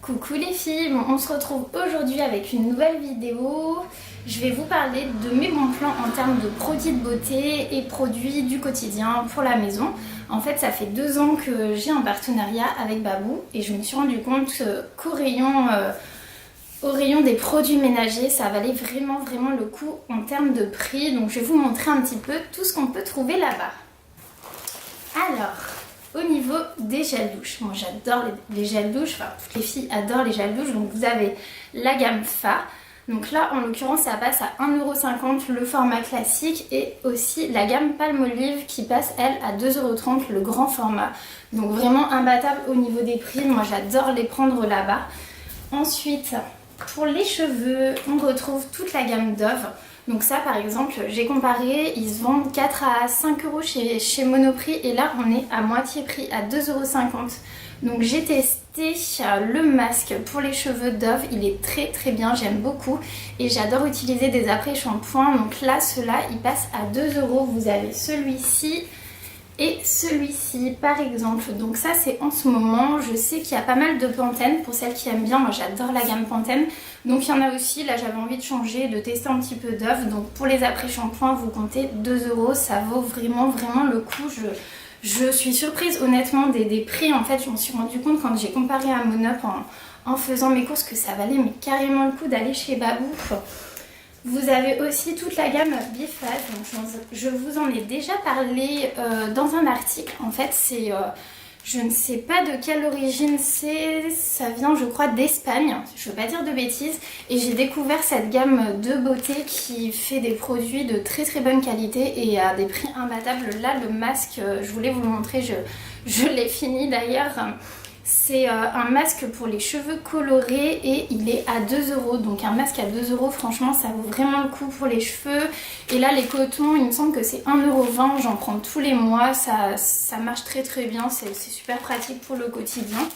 Coucou les filles, bon, on se retrouve aujourd'hui avec une nouvelle vidéo. Je vais vous parler de mes bons plans en termes de produits de beauté et produits du quotidien pour la maison. En fait, ça fait 2 ans que j'ai un partenariat avec Babou et je me suis rendu compte qu'au rayon des produits ménagers, ça valait vraiment le coup en termes de prix. Donc je vais vous montrer un petit peu tout ce qu'on peut trouver là-bas. Alors, au niveau des gels douche, moi j'adore les gels douche, enfin toutes les filles adorent les gels douche, donc vous avez la gamme Fa. Donc là en l'occurrence ça passe à 1,50€ le format classique et aussi la gamme Palmolive qui passe elle à 2,30€ le grand format. Donc vraiment imbattable au niveau des prix, moi j'adore les prendre là-bas. Ensuite pour les cheveux on retrouve toute la gamme Dove. Donc ça par exemple j'ai comparé, ils se vendent 4 à 5€ chez Monoprix et là on est à moitié prix à 2,50€. Donc j'ai testé le masque pour les cheveux Dove, il est très bien, j'aime beaucoup et j'adore utiliser des après-shampoings. Donc là ceux-là ils passent à 2€, vous avez celui-ci et celui-ci par exemple. Donc ça c'est en ce moment, je sais qu'il y a pas mal de Pantene pour celles qui aiment bien, moi j'adore la gamme Pantene. Donc il y en a aussi, là j'avais envie de changer, de tester un petit peu Dove. Donc pour les après-shampoings vous comptez 2€, ça vaut vraiment le coup. Je suis surprise honnêtement des prix. En fait je m'en suis rendu compte quand j'ai comparé à Monop en faisant mes courses que ça valait mais carrément le coup d'aller chez Babou. Vous avez aussi toute la gamme Bifaz, donc je vous en ai déjà parlé dans un article. En fait c'est, je ne sais pas de quelle origine c'est, ça vient je crois d'Espagne, je ne veux pas dire de bêtises. Et j'ai découvert cette gamme de beauté qui fait des produits de très bonne qualité et à des prix imbattables. Là le masque, je voulais vous le montrer, je l'ai fini d'ailleurs. C'est un masque pour les cheveux colorés et il est à 2€. Donc un masque à 2€, franchement ça vaut vraiment le coup pour les cheveux. Et là les cotons, il me semble que c'est 1,20€, j'en prends tous les mois, ça marche très bien, c'est super pratique pour le quotidien.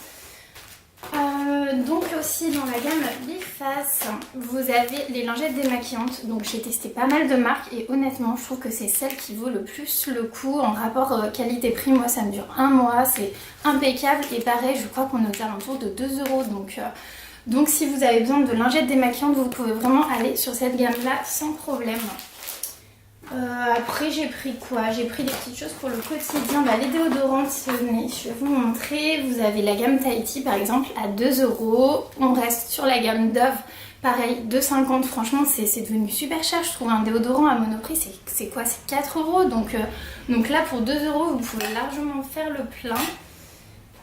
Donc aussi dans la gamme Bifaz, vous avez les lingettes démaquillantes. Donc j'ai testé pas mal de marques et honnêtement je trouve que c'est celle qui vaut le plus le coup en rapport qualité-prix. Moi ça me dure 1 mois, c'est impeccable et pareil je crois qu'on est aux alentours de 2€. Donc si vous avez besoin de lingettes démaquillantes vous pouvez vraiment aller sur cette gamme là sans problème. Après j'ai pris quoi? J'ai pris des petites choses pour le quotidien. Les déodorants, venez, je vais vous montrer. Vous avez la gamme Tahiti par exemple à 2€. On reste sur la gamme Dove, pareil 2,50€. Franchement c'est devenu super cher. Je trouve un déodorant à Monoprix c'est quoi? C'est 4€. Donc là pour 2€ vous pouvez largement faire le plein.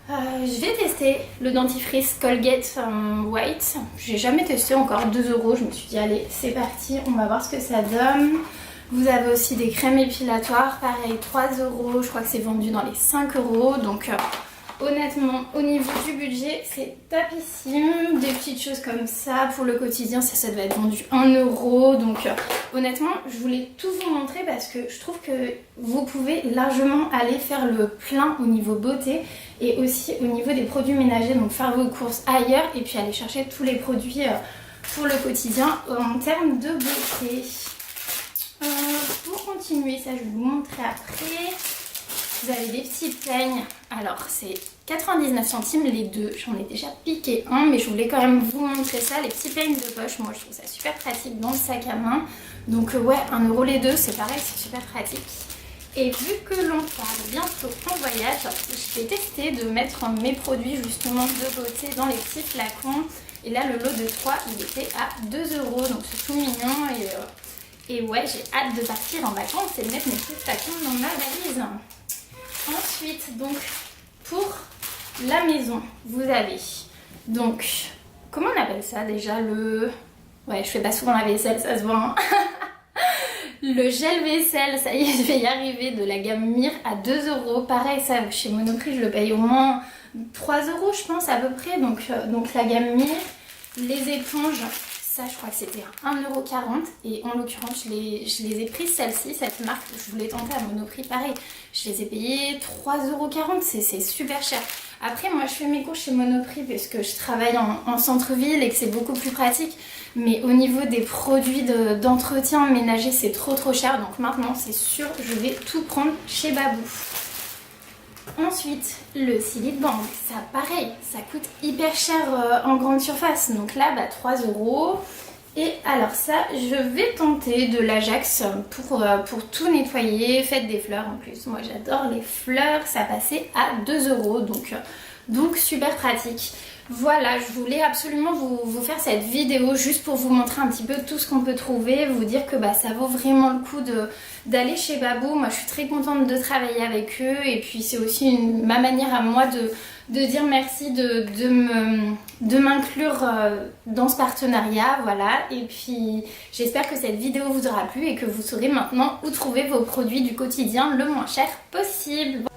Je vais tester le dentifrice Colgate White. J'ai jamais testé encore, 2€. Je me suis dit allez c'est parti, on va voir ce que ça donne. Vous avez aussi des crèmes épilatoires, pareil 3€, je crois que c'est vendu dans les 5€. Donc honnêtement au niveau du budget c'est tapissime. Des petites choses comme ça pour le quotidien, ça doit être vendu 1€. Donc honnêtement je voulais tout vous montrer parce que je trouve que vous pouvez largement aller faire le plein au niveau beauté et aussi au niveau des produits ménagers. Donc faire vos courses ailleurs et puis aller chercher tous les produits pour le quotidien en termes de beauté. Pour continuer, ça je vais vous montrer après. Vous avez des petits peignes. Alors c'est 99 centimes les deux. J'en ai déjà piqué un mais je voulais quand même vous montrer ça. Les petits peignes de poche, moi je trouve ça super pratique dans le sac à main. Donc ouais 1€ les deux, c'est pareil, c'est super pratique. Et vu que l'on part bientôt en voyage, je vais tester de mettre mes produits justement de beauté dans les petits flacons. Et là le lot de 3 il était à 2€. Donc c'est tout mignon et ouais, j'ai hâte de partir en vacances et de mettre mes petits flacons dans ma valise. Ensuite, donc, pour la maison, vous avez, donc, comment on appelle ça déjà? Ouais, je fais pas souvent la vaisselle, ça se voit. Hein. Le gel vaisselle, ça y est, je vais y arriver, de la gamme Mire à 2€. Pareil, ça, chez Monoprix, je le paye au moins 3€ je pense à peu près. Donc la gamme Mire, les éponges. Ça je crois que c'était 1,40€ et en l'occurrence je les ai prises celle-ci, cette marque, je voulais tenter à Monoprix pareil, je les ai payées 3,40€, c'est super cher. Après moi je fais mes courses chez Monoprix parce que je travaille en centre-ville et que c'est beaucoup plus pratique, mais au niveau des produits d'entretien ménager c'est trop cher, donc maintenant c'est sûr je vais tout prendre chez Babou. Ensuite, le Silly Bang, ça pareil, ça coûte hyper cher en grande surface. Donc là, 3 €. Et alors ça, je vais tenter de l'Ajax pour tout nettoyer. Faites des fleurs en plus. Moi j'adore les fleurs, ça passait à 2 €. Donc super pratique. Voilà, je voulais absolument vous faire cette vidéo juste pour vous montrer un petit peu tout ce qu'on peut trouver, vous dire que ça vaut vraiment le coup d'aller chez Babou. Moi je suis très contente de travailler avec eux et puis c'est aussi ma manière à moi de dire merci de m'inclure dans ce partenariat, voilà. Et puis j'espère que cette vidéo vous aura plu et que vous saurez maintenant où trouver vos produits du quotidien le moins cher possible.